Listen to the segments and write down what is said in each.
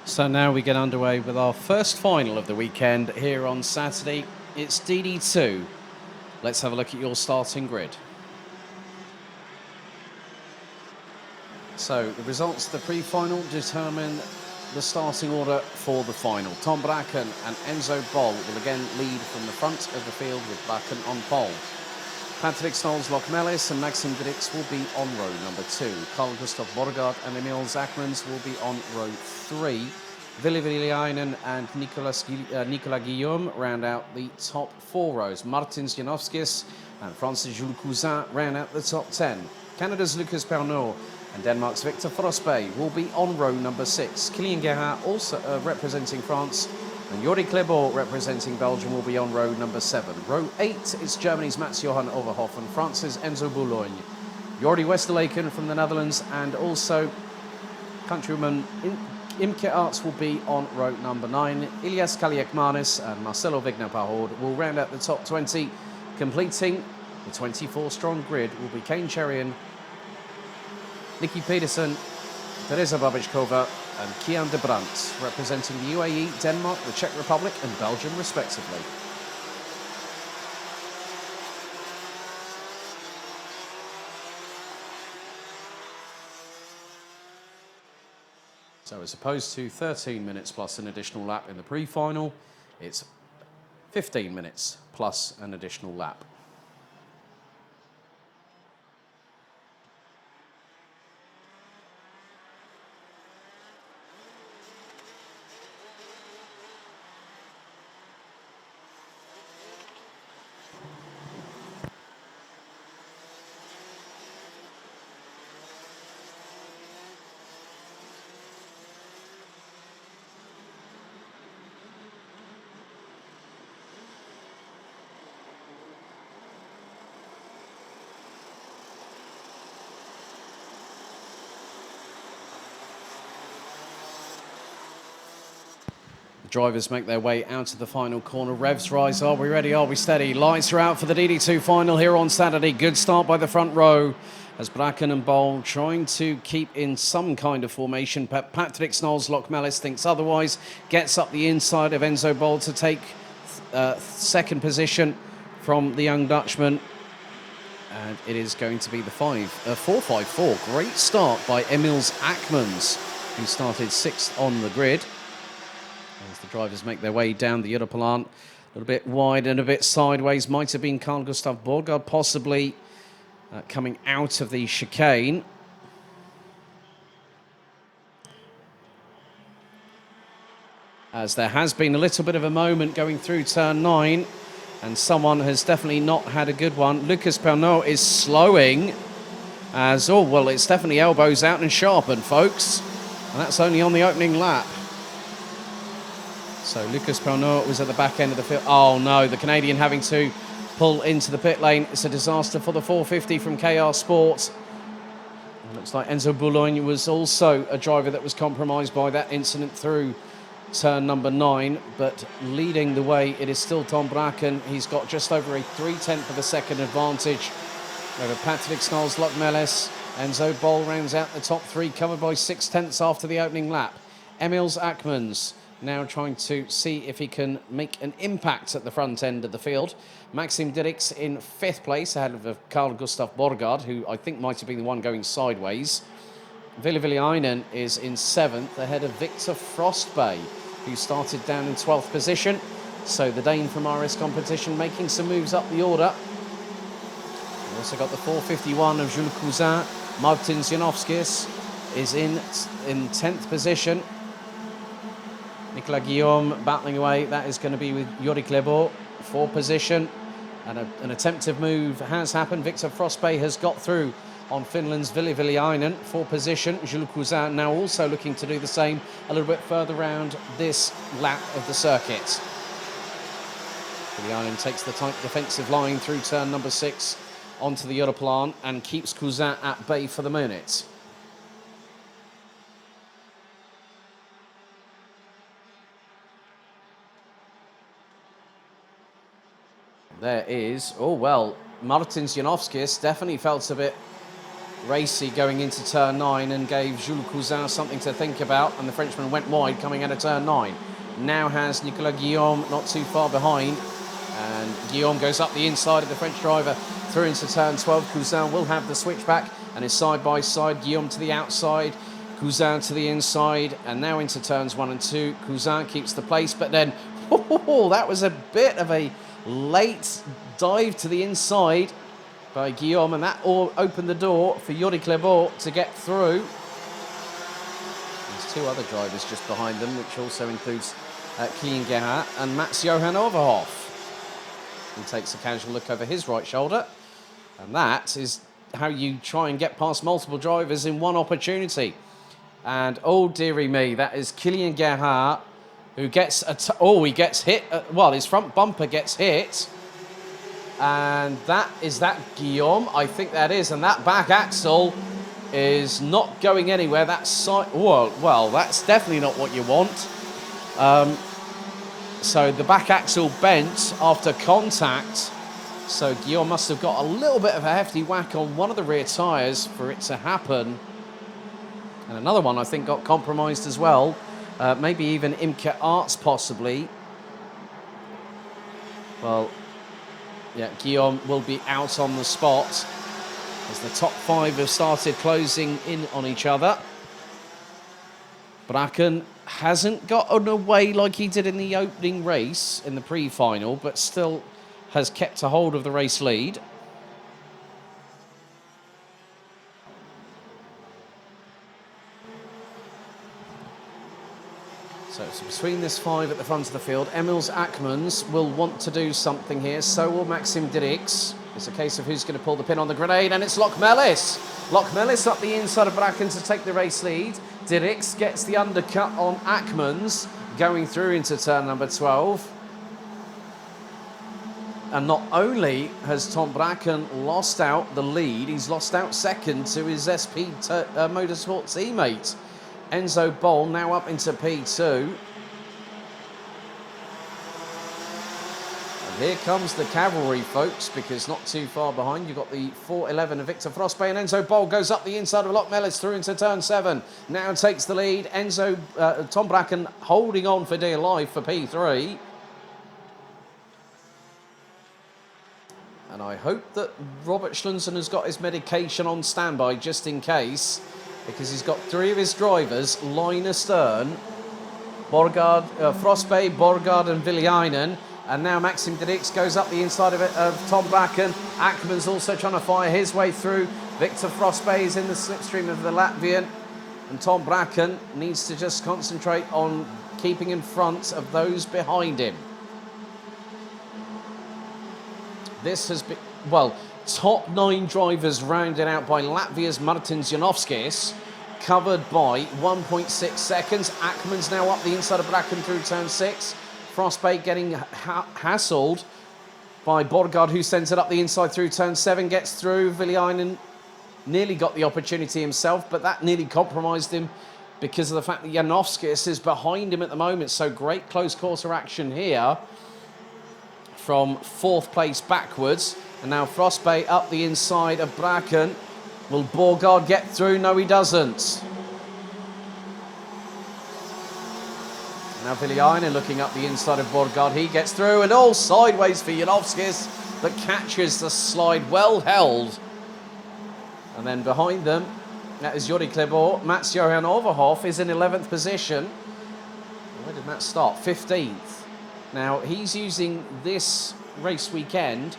So now we get underway with our first final of the weekend here on Saturday. It's DD2. Let's have a look at your starting grid. So the results of the pre-final determine the starting order for the final. Tom Bracken and Enzo Boll will again lead from the front of the field with Bracken on pole. Patrick Stols-Lockmelis and Maxim Grix will be on row number 2. Carl Gustav Borgaard and Emil Zachmans will be on row 3. Ville Viliainen and Nicolas Guillaume round out the top 4 rows. Martins Janovskis and Francis Jules Cousin round out the top 10. Canada's Lucas Pernot and Denmark's Victor Frosbay will be on row number 6. Kylian Gerhardt, also representing France, and Jordi Klebo, representing Belgium, will be on row number 7. Row 8 is Germany's Mats-Johan Overhoff and France's Enzo Boulogne. Jordi Westerlaken from the Netherlands and also countryman Imke Arts will be on row number 9. Ilias Kaliakmanis and Marcelo Vigna-Pahord will round out the top 20. Completing the 24-strong grid will be Kane Cherian, Nikki Pedersen, Teresa Babičková and Kian de Brandt, representing the UAE, Denmark, the Czech Republic and Belgium respectively. So as opposed to 13 minutes plus an additional lap in the pre-final, it's 15 minutes plus an additional lap. The drivers make their way out of the final corner. Revs rise. Are we ready? Are we steady? Lights are out for the DD2 final here on Saturday. Good start by the front row as Bracken and Boll trying to keep in some kind of formation. Patrick Stols-Lockmelis thinks otherwise. Gets up the inside of Enzo Boll to take second position from the young Dutchman. And it is going to be the 4.54. Great start by Emils Akmans, who started 6th on the grid. As the drivers make their way down the Europelan, a little bit wide and a bit sideways. Might have been Carl Gustav Borgaard possibly coming out of the chicane. As there has been a little bit of a moment going through turn 9, and someone has definitely not had a good one. Lucas Pernot is slowing as, oh, well, it's definitely elbows out and sharpened, folks. And that's only on the opening lap. So Lucas Pernot was at the back end of the field. Oh no, the Canadian having to pull into the pit lane. It's a disaster for the 450 from KR Sport. It looks like Enzo Boulogne was also a driver that was compromised by that incident through turn number 9. But leading the way, it is still Tom Bracken. He's got just over a 3/10 of a second advantage over Patrick Stols-Lockmelis. Enzo Boll rounds out the top 3, covered by 6/10 after the opening lap. Emils Akmans now trying to see if he can make an impact at the front end of the field. Maxim Grix in 5th place, ahead of Carl Gustav Borgaard, who I think might have been the one going sideways. Ville Viliainen is in 7th, ahead of Victor Frosbay, who started down in 12th position. So the Dane from RS Competition making some moves up the order. We've also got the 451 of Jules Cousin. Martins Janovskis is in 10th position. Nicolas Guillaume battling away. That is going to be with Jordi Klebo, 4th position. And an attempted move has happened. Victor Frosbay has got through on Finland's Ville Viliainen, 4th position. Jules Cousin now also looking to do the same a little bit further round this lap of the circuit. Viliainen takes the tight defensive line through turn number 6 onto the Europlan and keeps Cousin at bay for the minute. There is, oh well, Martins Janovskis definitely felt a bit racy going into turn 9 and gave Jules Cousin something to think about, and the Frenchman went wide coming out of turn 9. Now has Nicolas Guillaume not too far behind, and Guillaume goes up the inside of the French driver through into turn 12. Cousin will have the switchback and is side by side. Guillaume to the outside, Cousin to the inside, and now into turns 1 and 2. Cousin keeps the place, but then that was a bit of a late dive to the inside by Guillaume, and that all opened the door for Yuri Clébaut to get through. There's two other drivers just behind them, which also includes Kilian Gerhardt and Mats-Johan Overhoff. He takes a casual look over his right shoulder, and that is how you try and get past multiple drivers in one opportunity. And oh dearie me, that is Kilian Gerhardt, who gets he gets hit. Well, his front bumper gets hit, and that Guillaume. I think that is, and that back axle is not going anywhere. That side, well, that's definitely not what you want. So the back axle bent after contact. So Guillaume must have got a little bit of a hefty whack on one of the rear tyres for it to happen. And another one, I think, got compromised as well. Maybe even Imke Arts, possibly. Well, yeah, Guillaume will be out on the spot as the top 5 have started closing in on each other. Bracken hasn't gotten away like he did in the opening race in the pre-final, but still has kept a hold of the race lead. So it's between this 5 at the front of the field. Emils Akmans will want to do something here. So will Maxime Dirix. It's a case of who's going to pull the pin on the grenade, and it's Loch Mellis. Loch Mellis up the inside of Bracken to take the race lead. Dirix gets the undercut on Akmans, going through into turn number 12. And not only has Tom Bracken lost out the lead, he's lost out second to his SP Motorsport teammate. Enzo Boll now up into P2. And here comes the cavalry, folks, because not too far behind, you've got the 411 of Victor Frostbay, and Enzo Boll goes up the inside of Loch Mellis through into turn 7. Now takes the lead. Tom Bracken holding on for dear life for P3. And I hope that Robert Schlunsen has got his medication on standby just in case, because he's got 3 of his drivers line astern. Frostbay, Borgard and Villiainen. And now Maxim Dirix goes up the inside of Tom Bracken. Akman's also trying to fire his way through. Victor Frostbay is in the slipstream of the Latvian. And Tom Bracken needs to just concentrate on keeping in front of those behind him. This has been, well, top 9 drivers rounded out by Latvia's Martins Janovskis, covered by 1.6 seconds. Akman's now up the inside of Bracken through turn 6. Frostbay getting hassled by Borgard, who sends it up the inside through turn 7, gets through. Villiainen nearly got the opportunity himself, but that nearly compromised him because of the fact that Janovskis is behind him at the moment. So great close quarter action here from 4th place backwards. And now Frostbay up the inside of Bracken. Will Borgard get through? No, he doesn't. Now Villiainen looking up the inside of Borgard. He gets through, and all sideways for Janovskis, but catches the slide, well held. And then behind them, that is Yuri Clébaut. Mats-Johan Overhoff is in 11th position. Where did Matt start? 15th. Now, he's using this race weekend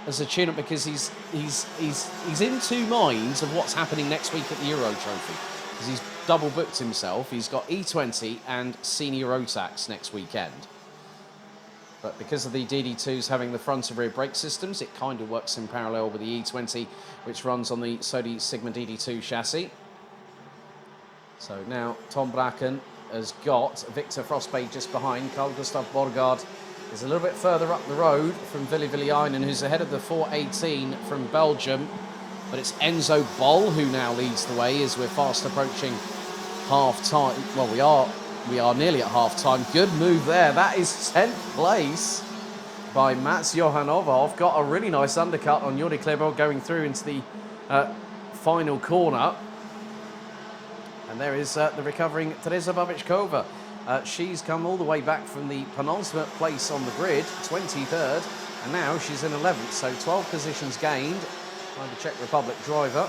as a tune-up because he's in 2 minds of what's happening next week at the Euro Trophy. Because he's double booked himself. He's got E20 and Senior Rotax next weekend. But because of the DD2s having the front and rear brake systems, it kind of works in parallel with the E20, which runs on the Sodi Sigma DD2 chassis. So now Tom Bracken has got Victor Frostbay just behind. Carl Gustav Borgard is a little bit further up the road from Ville Villiainen, who's ahead of the 418 from Belgium. But it's Enzo Boll who now leads the way as we're fast approaching half-time. Well, we are nearly at half-time. Good move there. That is 10th place by Mats-Johan Overhoff. Got a really nice undercut on Yuri Clébaut going through into the final corner. And there is the recovering Teresa Babičková. She's come all the way back from the penultimate place on the grid, 23rd, and now she's in 11th, so 12 positions gained by the Czech Republic driver.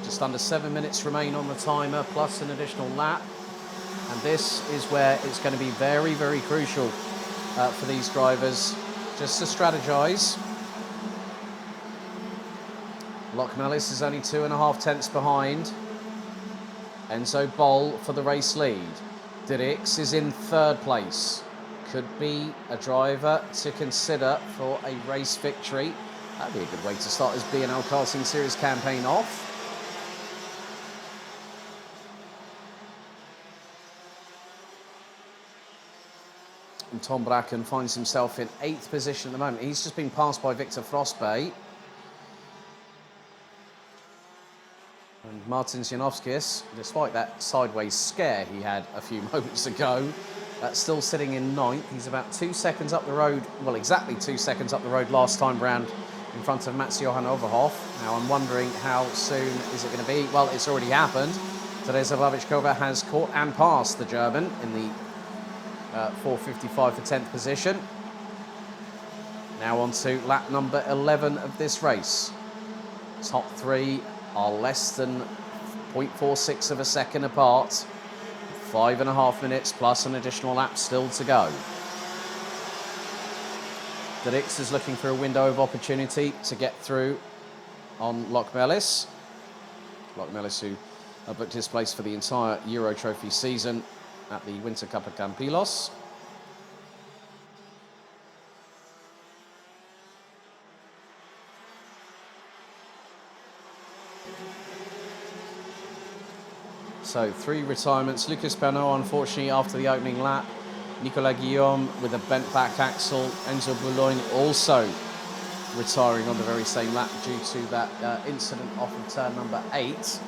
Just under 7 minutes remain on the timer, plus an additional lap. And this is where it's going to be very, very crucial for these drivers just to strategise. Lockmelis is only 2.5 tenths behind. Enzo Bol for the race lead. Dirks is in 3rd place. Could be a driver to consider for a race victory. That'd be a good way to start his BNL Karting Series campaign off. And Tom Bracken finds himself in 8th position at the moment. He's just been passed by Victor Frostbay. And Martin Zianovskis, despite that sideways scare he had a few moments ago, still sitting in 9th. He's about 2 seconds up the road, well, exactly 2 seconds up the road last time round in front of Mats-Johan Overhoff. Now I'm wondering how soon is it going to be? Well, it's already happened. Teresa Babičková has caught and passed the German in the 4:55 for 10th position. Now on to lap number 11 of this race. Top 3 are less than 0.46 of a second apart. 5.5 minutes plus an additional lap still to go. Dirks is looking for a window of opportunity to get through on Lockmelis. Lockmelis, who booked his place for the entire Euro Trophy season at the Winter Cup of Campillos. So 3 retirements. Lucas Bernot, unfortunately, after the opening lap. Nicolas Guillaume with a bent back axle. Enzo Boulogne also retiring on the very same lap due to that incident off of turn number 8.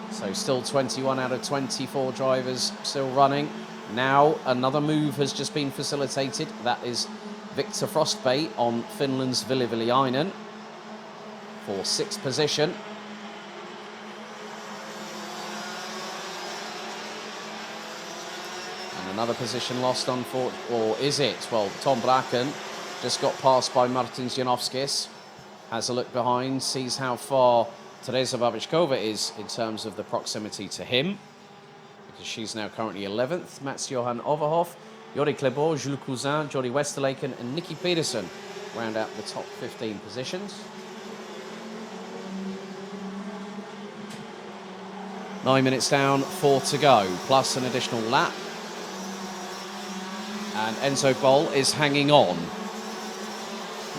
So still 21 out of 24 drivers still running. Now another move has just been facilitated. That is Victor Frostbay on Finland's Ville Viljalainen for 6th position. And another position lost on or is it? Well, Tom Bracken just got passed by Martin Zianovskis. Has a look behind, sees how far Teresa Babičková is in terms of the proximity to him, because she's now currently 11th. Mats-Johan Overhoff, Jori Klebo, Jules Cousin, Jody Westerlaken and Nicky Peterson round out the top 15 positions. 9 minutes down, 4 to go, plus an additional lap. And Enzo Bol is hanging on.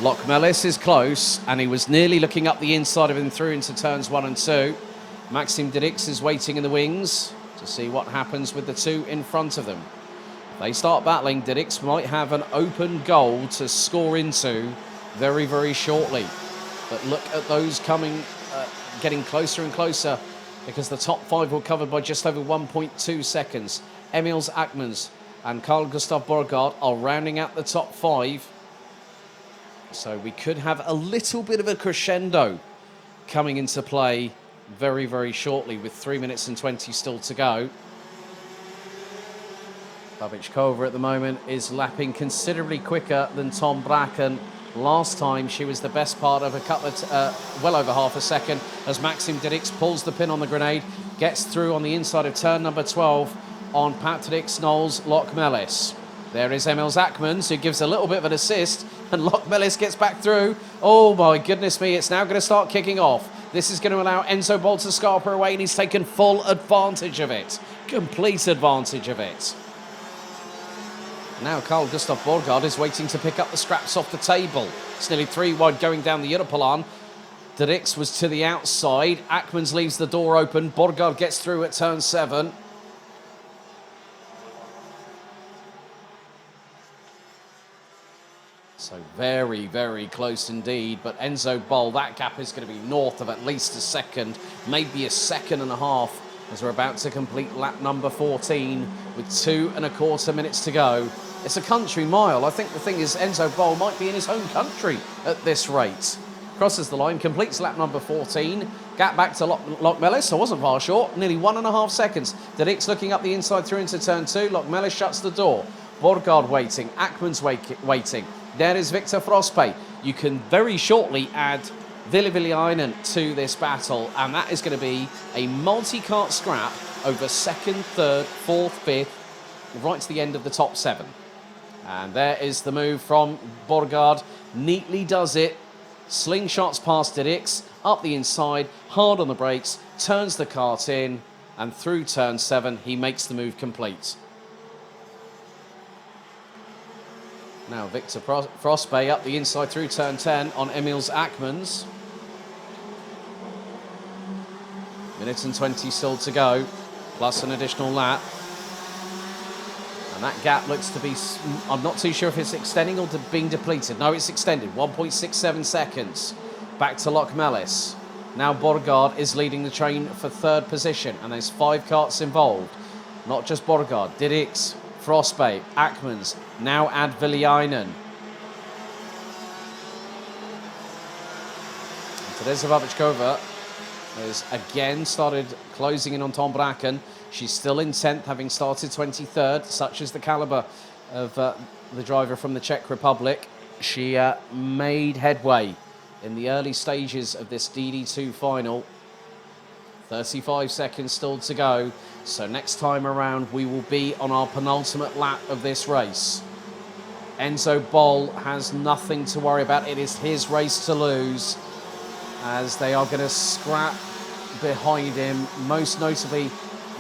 Lockmelis is close, and he was nearly looking up the inside of him through into turns 1 and 2. Maxim Dirks is waiting in the wings to see what happens with the 2 in front of them. If they start battling, Dirks might have an open goal to score into very, very shortly. But look at those coming, getting closer and closer, because the top 5 were covered by just over 1.2 seconds. Emils Akmans and Carl Gustav Borgaard are rounding out the top 5. So we could have a little bit of a crescendo coming into play very, very shortly with 3 minutes and 20 still to go. Babičková at the moment is lapping considerably quicker than Tom Bracken. Last time she was the best part of a couple of, well over half a second, as Maxim Dirks pulls the pin on the grenade, gets through on the inside of turn number 12 on Patrick Snowles Lockmelis. There is Emils Akmans, who gives a little bit of an assist, and Lockmelis gets back through. Oh my goodness me, it's now going to start kicking off. This is going to allow Enzo Bol to scarper away, and he's taken full advantage of it. Complete advantage of it. Now Carl Gustav Borgaard is waiting to pick up the scraps off the table. It's nearly 3 wide going down the Europalan. Dirks was to the outside. Akmans leaves the door open. Borgaard gets through at turn 7. So very, very close indeed. But Enzo Bol, that gap is going to be north of at least a second, maybe a second and a half, as we're about to complete lap number 14 with 2.25 minutes to go. It's a country mile. I think the thing is Enzo Bol might be in his home country at this rate. Crosses the line, completes lap number 14. Gap back to Lockmelis. I wasn't far short, nearly 1.5 seconds. DD2 looking up the inside through into turn 2. Lockmelis shuts the door. Borgard waiting, Ackman's waiting. There is Victor Frospe. You can very shortly add Villiainen to this battle, and that is going to be a multi-cart scrap over 2nd, 3rd, 4th, 5th, right to the end of the top 7. And there is the move from Borgard. Neatly does it. Slingshots past DD2, up the inside, hard on the brakes, turns the kart in, and through turn 7, he makes the move complete. Now Victor Frospe up the inside through turn 10 on Emils Ackmans. Minute and 20 still to go, plus an additional lap. And that gap looks to be, I'm not too sure if it's extending or being depleted. No, it's extended, 1.67 seconds. Back to Lockmelis. Now Borgard is leading the train for 3rd position, and there's 5 karts involved. Not just Borgard, DD2, Frospe, Ackmans, now add Villiainen. Teresa Babičková has again started closing in on Tom Bracken. She's still in 10th, having started 23rd. Such is the calibre of the driver from the Czech Republic. She made headway in the early stages of this DD2 final. 35 seconds still to go. So next time around, we will be on our penultimate lap of this race. Enzo Bol has nothing to worry about. It is his race to lose, as they are going to scrap behind him, most notably,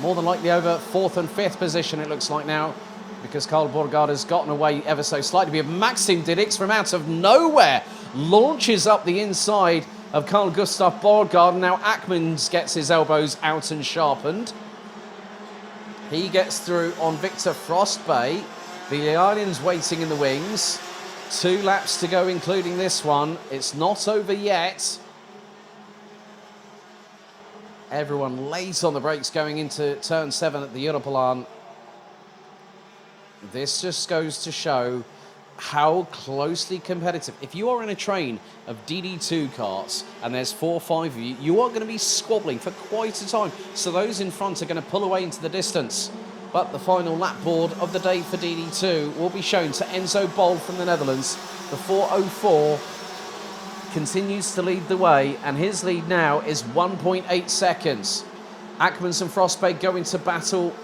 more than likely over 4th and 5th position, it looks like now, because Carl Borgard has gotten away ever so slightly. But Maxim DD2 from out of nowhere launches up the inside of Carl Gustav Borgard. Now Ackmans gets his elbows out and sharpened. He gets through on Victor Frospe. Villiainen's waiting in the wings. 2 laps to go, including this one. It's not over yet. Everyone late on the brakes going into turn 7 at the Europlan. This just goes to show how closely competitive. If you are in a train of DD2 karts and there's 4 or 5 of you, you are going to be squabbling for quite a time. So those in front are going to pull away into the distance. But the final lap board of the day for DD2 will be shown to Enzo Bol from the Netherlands. The 4:04 continues to lead the way, and his lead now is 1.8 seconds. Ackmans and Frospe go into battle,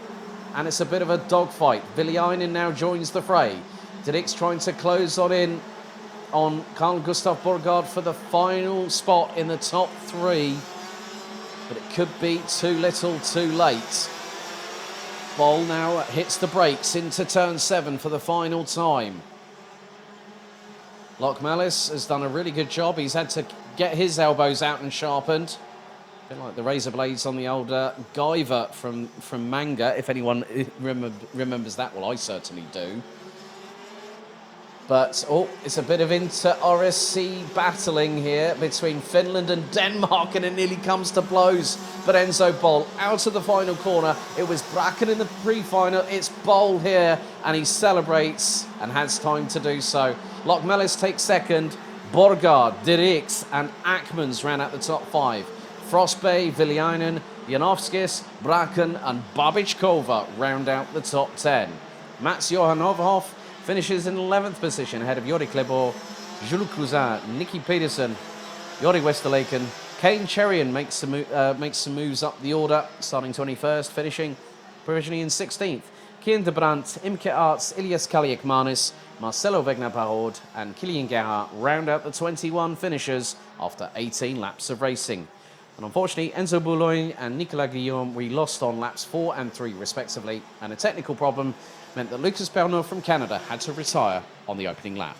and it's a bit of a dogfight. Villiainen now joins the fray. DD2 trying to close in on Carl Gustav Borgard for the final spot in the top 3. But it could be too little, too late. Bol now hits the brakes into turn 7 for the final time. Lockmelis has done a really good job. He's had to get his elbows out and sharpened. A bit like the razor blades on the old Guyver from manga, if anyone remembers that. Well, I certainly do. But, it's a bit of inter-RSC battling here between Finland and Denmark, and it nearly comes to blows. But Enzo Bol out of the final corner. It was Bracken in the pre-final. It's Bol here, and he celebrates and has time to do so. Lockmelis takes 2nd. Borgard, DD2, and Ackmans ran out the top 5. Frospe, Villiainen, Janovskis, Bracken, and Babičková round out the top 10. Mats Johan Overhoff finishes in 11th position ahead of Jori Klebor, Jules Cousin, Nicky Peterson, Jori Westerlaken. Kane Cherian makes some moves up the order, starting 21st, finishing provisionally in 16th. Kian de Brandt, Imke Arts, Ilias Kaliakmanis, Marcelo Wegner-Parod, and Kilian Gerhardt round out the 21 finishers after 18 laps of racing. And unfortunately, Enzo Boulogne and Nicolas Guillaume, we lost on laps 4 and 3 respectively, and a technical problem meant that Lucas Bernot from Canada had to retire on the opening lap.